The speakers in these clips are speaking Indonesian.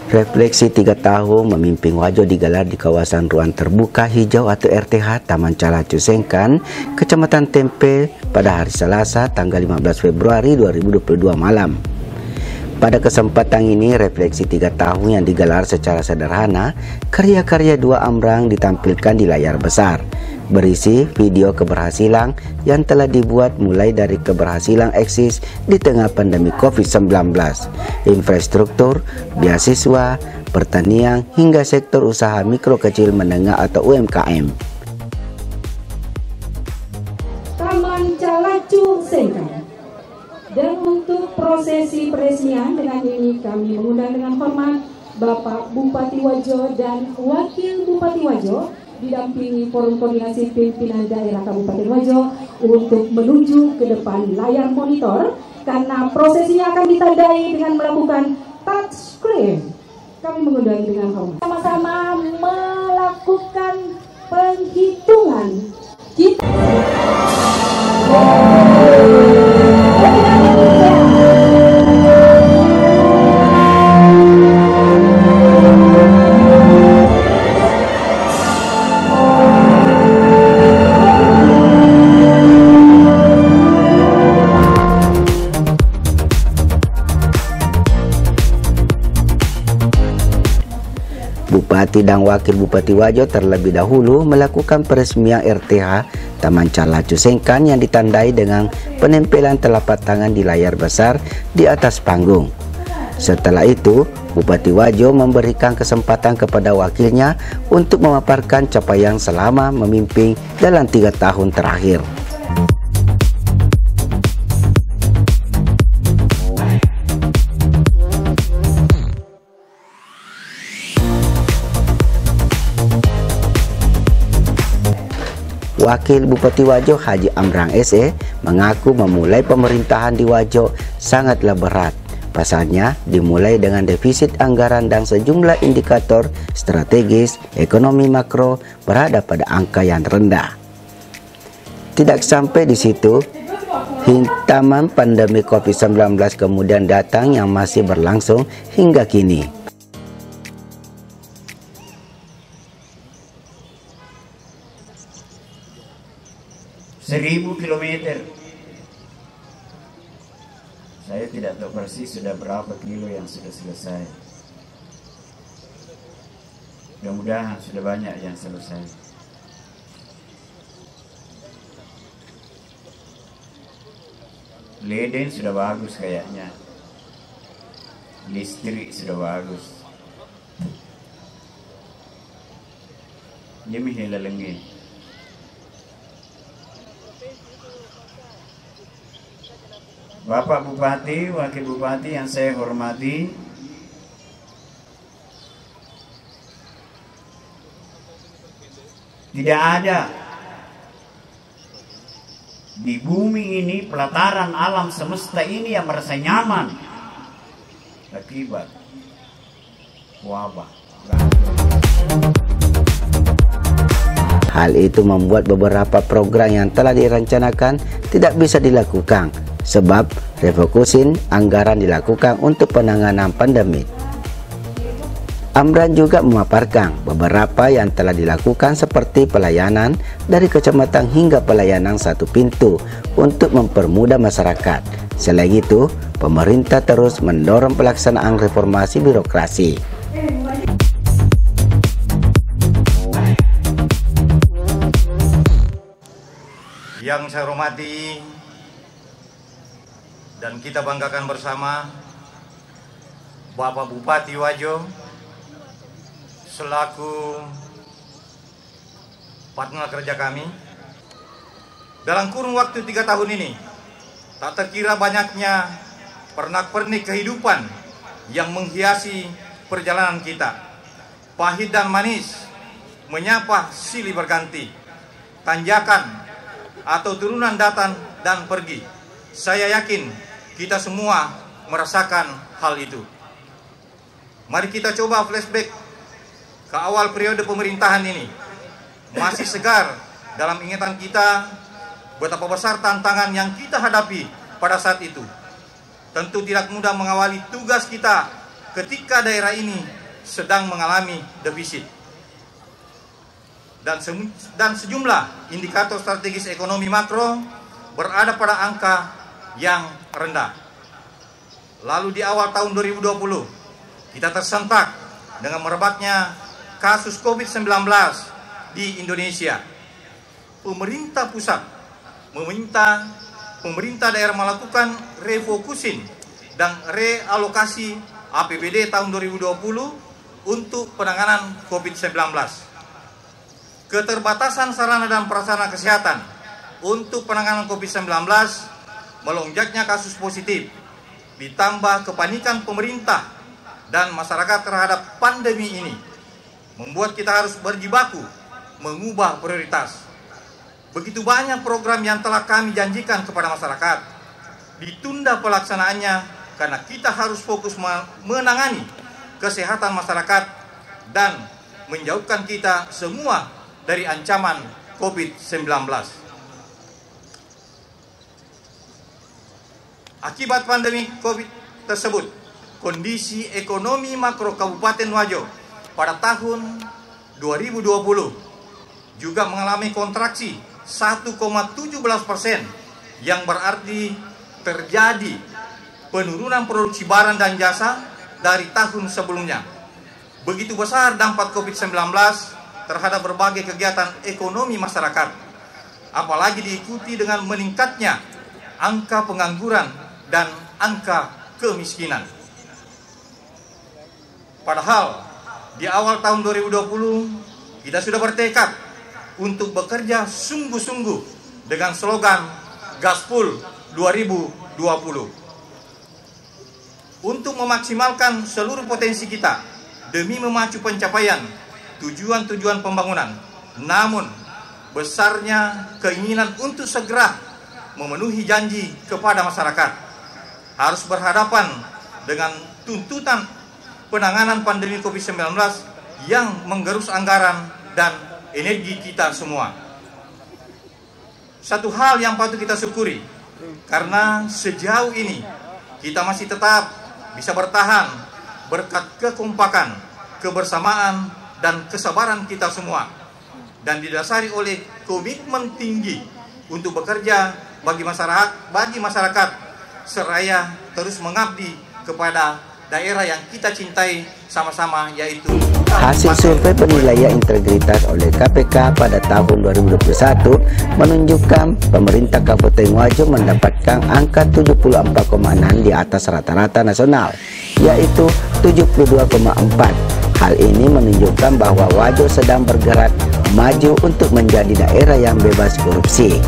Refleksi 3 tahun memimpin Wajo digelar di kawasan ruang terbuka hijau atau RTH Taman Calacu Sengkan, Kecamatan Tempe pada hari Selasa tanggal 15 Februari 2022 malam. Pada kesempatan ini, refleksi 3 tahun yang digelar secara sederhana, karya-karya dua Amran ditampilkan di layar besar, berisi video keberhasilan yang telah dibuat mulai dari keberhasilan eksis di tengah pandemi COVID-19, infrastruktur, beasiswa, pertanian, hingga sektor usaha mikro kecil menengah atau UMKM. Taman Calacu Sengkan. Dan untuk prosesi peresmian dengan ini kami mengundang dengan hormat Bapak Bupati Wajo dan Wakil Bupati Wajo didampingi Forum Koordinasi Pimpinan Daerah Kabupaten Wajo untuk menuju ke depan layar monitor karena prosesinya akan ditandai dengan melakukan touchscreen. Kami mengundang dengan hormat sama-sama melakukan penghitungan kita. Bupati dan Wakil Bupati Wajo terlebih dahulu melakukan peresmian RTH Taman Calacu Sengkan yang ditandai dengan penempelan telapak tangan di layar besar di atas panggung. Setelah itu, Bupati Wajo memberikan kesempatan kepada wakilnya untuk memaparkan capaian selama memimpin dalam 3 tahun terakhir. Wakil Bupati Wajo Haji Amran SE mengaku memulai pemerintahan di Wajo sangatlah berat. Pasalnya dimulai dengan defisit anggaran dan sejumlah indikator strategis ekonomi makro berada pada angka yang rendah. Tidak sampai di situ, hintaman pandemi COVID-19 kemudian datang yang masih berlangsung hingga kini. 1000 kilometer. Saya tidak tahu persis sudah berapa kilo yang sudah selesai. Mudah-mudahan sudah banyak yang selesai. Leden sudah bagus kayaknya. Listrik sudah bagus. Jemi helalengi. Bapak Bupati, Wakil Bupati yang saya hormati, tidak ada di bumi ini pelataran alam semesta ini yang merasa nyaman akibat wabah. Hal itu membuat beberapa program yang telah direncanakan tidak bisa dilakukan, sebab refocusing anggaran dilakukan untuk penanganan pandemi. Amran juga memaparkan beberapa yang telah dilakukan seperti pelayanan dari kecamatan hingga pelayanan satu pintu untuk mempermudah masyarakat. Selain itu, pemerintah terus mendorong pelaksanaan reformasi birokrasi. Yang saya hormati dan kita banggakan bersama Bapak Bupati Wajo selaku partner kerja kami dalam kurun waktu 3 tahun ini. Tak terkira banyaknya pernak-pernik kehidupan yang menghiasi perjalanan kita. Pahit dan manis menyapa silih berganti, tanjakan atau turunan datang dan pergi. Saya yakin kita semua merasakan hal itu. Mari kita coba flashback ke awal periode pemerintahan ini. Masih segar dalam ingatan kita betapa besar tantangan yang kita hadapi pada saat itu. Tentu tidak mudah mengawali tugas kita ketika daerah ini sedang mengalami defisit. Dan sejumlah indikator strategis ekonomi makro berada pada angka yang rendah. Lalu di awal tahun 2020 kita tersentak dengan merebaknya kasus COVID-19 di Indonesia. Pemerintah pusat meminta pemerintah daerah melakukan refocusing dan realokasi APBD tahun 2020 untuk penanganan COVID-19. Keterbatasan sarana dan prasarana kesehatan untuk penanganan COVID-19, melonjaknya kasus positif, ditambah kepanikan pemerintah dan masyarakat terhadap pandemi ini, membuat kita harus berjibaku mengubah prioritas. Begitu banyak program yang telah kami janjikan kepada masyarakat, ditunda pelaksanaannya karena kita harus fokus menangani kesehatan masyarakat dan menjauhkan kita semua dari ancaman COVID-19. Akibat pandemi COVID tersebut, kondisi ekonomi makro Kabupaten Wajo pada tahun 2020 juga mengalami kontraksi 1,17%, yang berarti terjadi penurunan produksi barang dan jasa dari tahun sebelumnya. Begitu besar dampak COVID-19 terhadap berbagai kegiatan ekonomi masyarakat, apalagi diikuti dengan meningkatnya angka pengangguran dan angka kemiskinan. Padahal di awal tahun 2020 kita sudah bertekad untuk bekerja sungguh-sungguh dengan slogan Gaspol 2020 untuk memaksimalkan seluruh potensi kita demi memacu pencapaian tujuan-tujuan pembangunan. Namun besarnya keinginan untuk segera memenuhi janji kepada masyarakat harus berhadapan dengan tuntutan penanganan pandemi COVID-19 yang menggerus anggaran dan energi kita semua. Satu hal yang patut kita syukuri, karena sejauh ini kita masih tetap bisa bertahan berkat kekompakan, kebersamaan, dan kesabaran kita semua, dan didasari oleh komitmen tinggi untuk bekerja bagi masyarakat seraya terus mengabdi kepada daerah yang kita cintai sama-sama, yaitu hasil survei penilaian integritas oleh KPK pada tahun 2021 menunjukkan pemerintah Kabupaten Wajo mendapatkan angka 74,6 di atas rata-rata nasional, yaitu 72,4. Hal ini menunjukkan bahwa Wajo sedang bergerak maju untuk menjadi daerah yang bebas korupsi.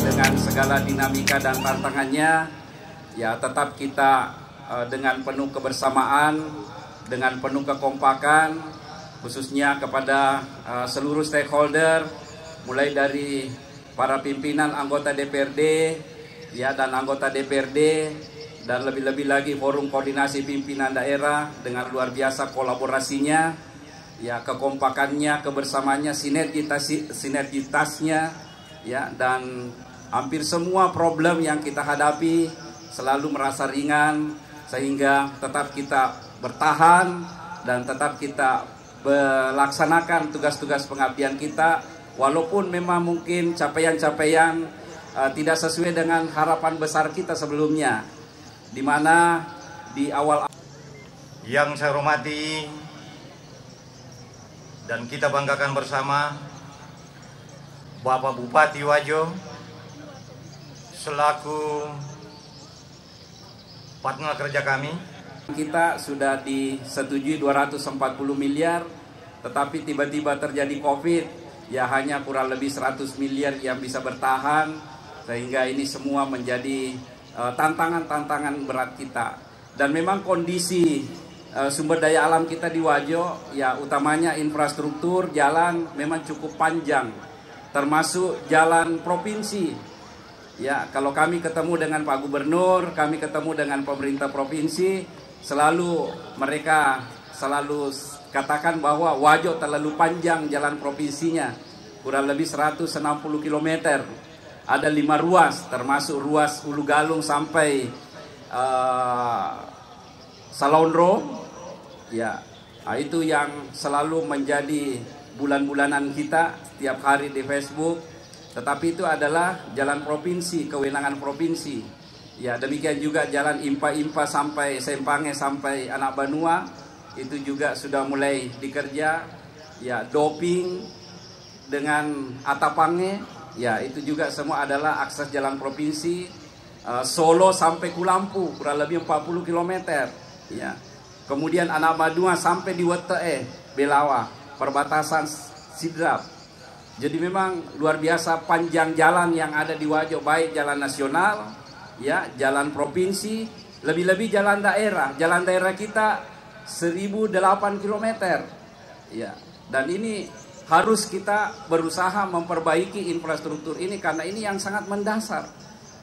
Dengan segala dinamika dan tantangannya, ya tetap kita dengan penuh kebersamaan, dengan penuh kekompakan, khususnya kepada seluruh stakeholder, mulai dari para pimpinan anggota DPRD, ya, dan anggota DPRD, dan lebih-lebih lagi forum koordinasi pimpinan daerah dengan luar biasa kolaborasinya, ya, kekompakannya, kebersamaannya, sinergitasnya, ya, dan hampir semua problem yang kita hadapi selalu merasa ringan, sehingga tetap kita bertahan dan tetap kita melaksanakan tugas-tugas pengabdian kita, walaupun memang mungkin capaian-capaian tidak sesuai dengan harapan besar kita sebelumnya, di mana di awal. Yang saya hormati dan kita banggakan bersama Bapak Bupati Wajo selaku partner kerja kami. Kita sudah disetujui 240 miliar, tetapi tiba-tiba terjadi COVID, ya hanya kurang lebih 100 miliar yang bisa bertahan, sehingga ini semua menjadi tantangan-tantangan berat kita. Dan memang kondisi sumber daya alam kita di Wajo, ya utamanya infrastruktur, jalan memang cukup panjang, termasuk jalan provinsi. Ya, kalau kami ketemu dengan Pak Gubernur, kami ketemu dengan pemerintah provinsi, selalu mereka selalu katakan bahwa Wajo terlalu panjang jalan provinsinya, kurang lebih 160 km. Ada 5 ruas, termasuk ruas Ulu Galung sampai Salaundro. Ya, itu yang selalu menjadi bulan-bulanan kita setiap hari di Facebook. Tetapi itu adalah jalan provinsi, kewenangan provinsi. Ya, demikian juga jalan Impa-Impa sampai Sempange sampai Anak Banua, itu juga sudah mulai dikerja. Ya, Doping dengan Atapange, ya itu juga semua adalah akses jalan provinsi. Solo sampai Kulampu kurang lebih 40 km. Ya. Kemudian Anak Banua sampai di Wete, Belawa, perbatasan Sidrap. Jadi memang luar biasa panjang jalan yang ada di Wajo, baik jalan nasional, ya, jalan provinsi, lebih-lebih jalan daerah. Jalan daerah kita 1008 km. Ya. Dan ini harus kita berusaha memperbaiki infrastruktur ini karena ini yang sangat mendasar.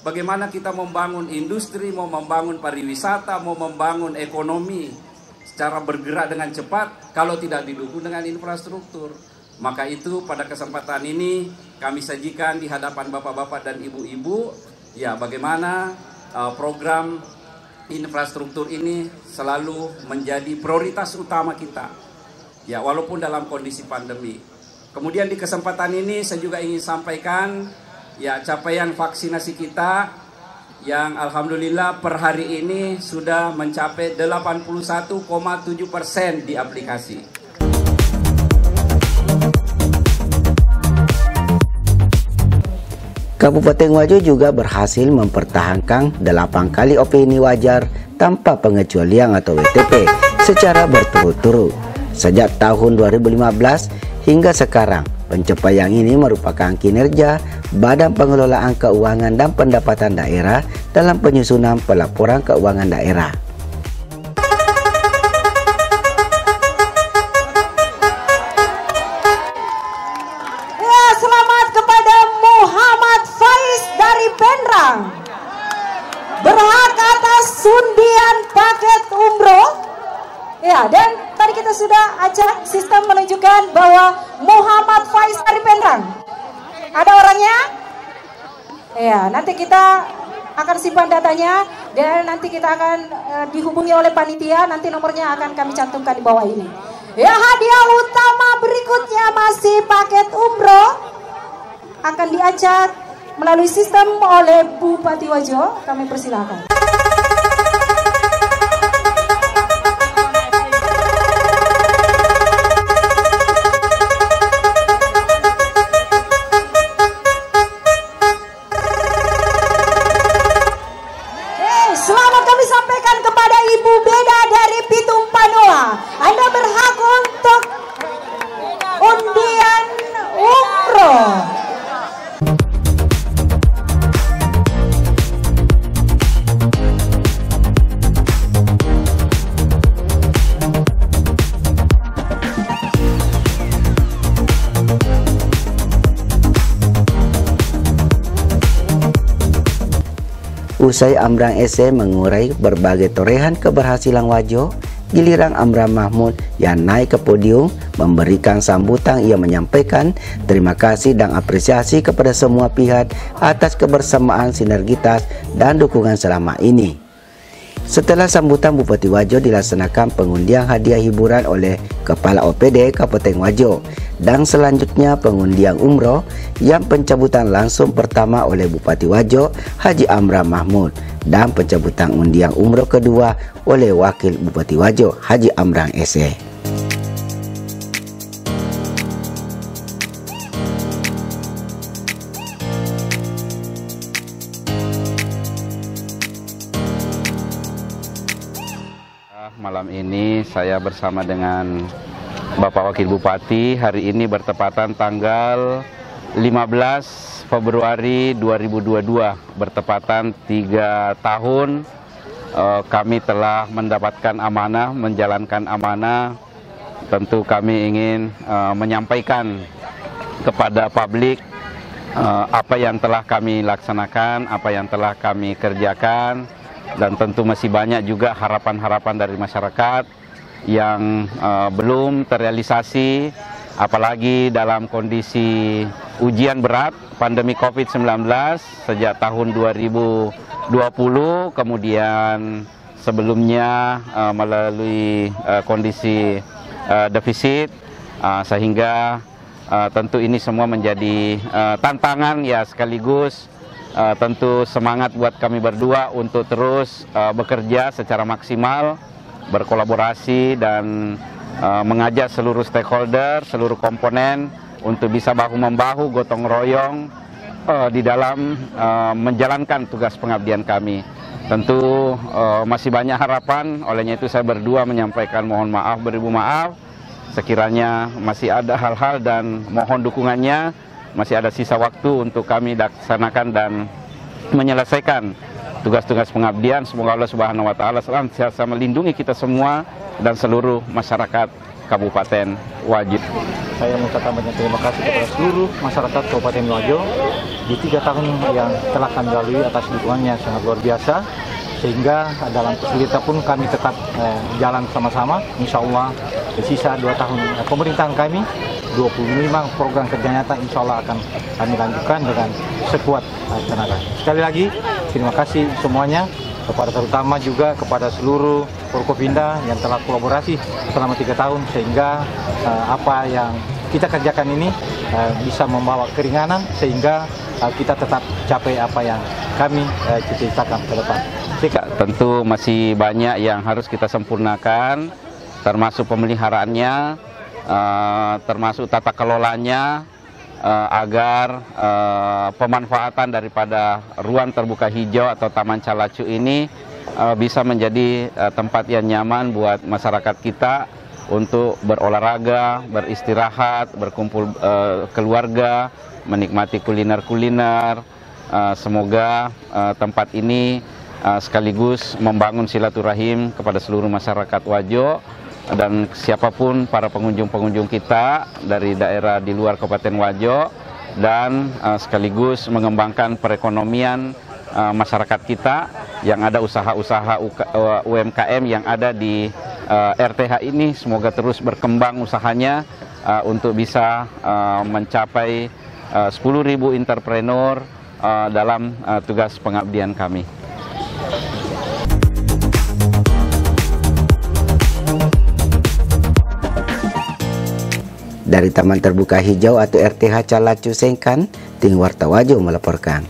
Bagaimana kita membangun industri, mau membangun pariwisata, mau membangun ekonomi secara bergerak dengan cepat kalau tidak didukung dengan infrastruktur. Maka itu pada kesempatan ini kami sajikan di hadapan bapak-bapak dan ibu-ibu, ya, bagaimana program infrastruktur ini selalu menjadi prioritas utama kita, ya, walaupun dalam kondisi pandemi. Kemudian di kesempatan ini saya juga ingin sampaikan, ya, capaian vaksinasi kita yang alhamdulillah per hari ini sudah mencapai 81,7% di aplikasi. Kabupaten Wajo juga berhasil mempertahankan 8 kali opini wajar tanpa pengecualian atau WTP secara berturut-turut. Sejak tahun 2015 hingga sekarang, pencapaian ini merupakan kinerja Badan Pengelolaan Keuangan dan Pendapatan Daerah dalam penyusunan pelaporan keuangan daerah. Berhak atas undian paket umroh. Ya, dan tadi kita sudah acak sistem menunjukkan bahwa Muhammad Faiz dari Penrang. Ada orangnya? Ya, nanti kita akan simpan datanya dan nanti kita akan dihubungi oleh panitia. Nanti nomornya akan kami cantumkan di bawah ini. Ya, hadiah utama berikutnya masih paket umroh akan diacak melalui sistem oleh Bupati Wajo. Kami persilakan. Selamat kami sampaikan kepada Ibu Beda dari Pitung Panoa. Anda berhak untuk undian umroh. Usai Amran SE mengurai berbagai torehan keberhasilan Wajo, giliran Amran Mahmud yang naik ke podium memberikan sambutan. Ia menyampaikan terima kasih dan apresiasi kepada semua pihak atas kebersamaan, sinergitas, dan dukungan selama ini. Setelah sambutan Bupati Wajo, dilaksanakan pengundian hadiah hiburan oleh Kepala OPD Kabupaten Wajo, dan selanjutnya pengundian umroh yang pencabutan langsung pertama oleh Bupati Wajo Haji Amran Mahmud dan pencabutan undian umroh kedua oleh Wakil Bupati Wajo Haji Amran SE. Malam ini saya bersama dengan Bapak Wakil Bupati. Hari ini bertepatan tanggal 15 Februari 2022, bertepatan 3 tahun kami telah mendapatkan amanah, menjalankan amanah. Tentu kami ingin menyampaikan kepada publik apa yang telah kami laksanakan, apa yang telah kami kerjakan, dan tentu masih banyak juga harapan-harapan dari masyarakat yang belum terrealisasi, apalagi dalam kondisi ujian berat pandemi COVID-19 sejak tahun 2020, kemudian sebelumnya melalui kondisi defisit, sehingga tentu ini semua menjadi tantangan ya, sekaligus tentu semangat buat kami berdua untuk terus bekerja secara maksimal, berkolaborasi dan mengajak seluruh stakeholder, seluruh komponen untuk bisa bahu-membahu, gotong royong di dalam menjalankan tugas pengabdian kami. Tentu masih banyak harapan, olehnya itu saya berdua menyampaikan mohon maaf beribu maaf. Sekiranya masih ada hal-hal dan mohon dukungannya, masih ada sisa waktu untuk kami laksanakan dan menyelesaikan tugas-tugas pengabdian. Semoga Allah Subhanahu wa Ta'ala senantiasa melindungi kita semua dan seluruh masyarakat Kabupaten Wajo. Saya mengucapkan banyak terima kasih kepada seluruh masyarakat Kabupaten Wajo di 3 tahun yang telah kami lalui atas dukungannya sangat luar biasa, sehingga dalam kesulitan pun kami tetap jalan sama-sama. Insya Allah sisa 2 tahun pemerintahan kami, 25 program kerja nyata insya Allah akan kami lanjutkan dengan sekuat tenaga. Sekali lagi terima kasih semuanya, terutama juga kepada seluruh Forkopimda yang telah kolaborasi selama 3 tahun, sehingga apa yang kita kerjakan ini bisa membawa keringanan, sehingga kita tetap capai apa yang kami cita-citakan ke depan. Tentu masih banyak yang harus kita sempurnakan, termasuk pemeliharaannya, termasuk tata kelolanya, agar pemanfaatan daripada ruang terbuka hijau atau Taman Calacu ini bisa menjadi tempat yang nyaman buat masyarakat kita untuk berolahraga, beristirahat, berkumpul keluarga, menikmati kuliner-kuliner. Semoga tempat ini sekaligus membangun silaturahim kepada seluruh masyarakat Wajo dan siapapun para pengunjung-pengunjung kita dari daerah di luar Kabupaten Wajo, dan sekaligus mengembangkan perekonomian masyarakat kita yang ada usaha-usaha UMKM yang ada di RTH ini. Semoga terus berkembang usahanya untuk bisa mencapai 10.000 entrepreneur dalam tugas pengabdian kami. Dari Taman Terbuka Hijau atau RTH Calacu Sengkan, Tim Warta Wajo melaporkan.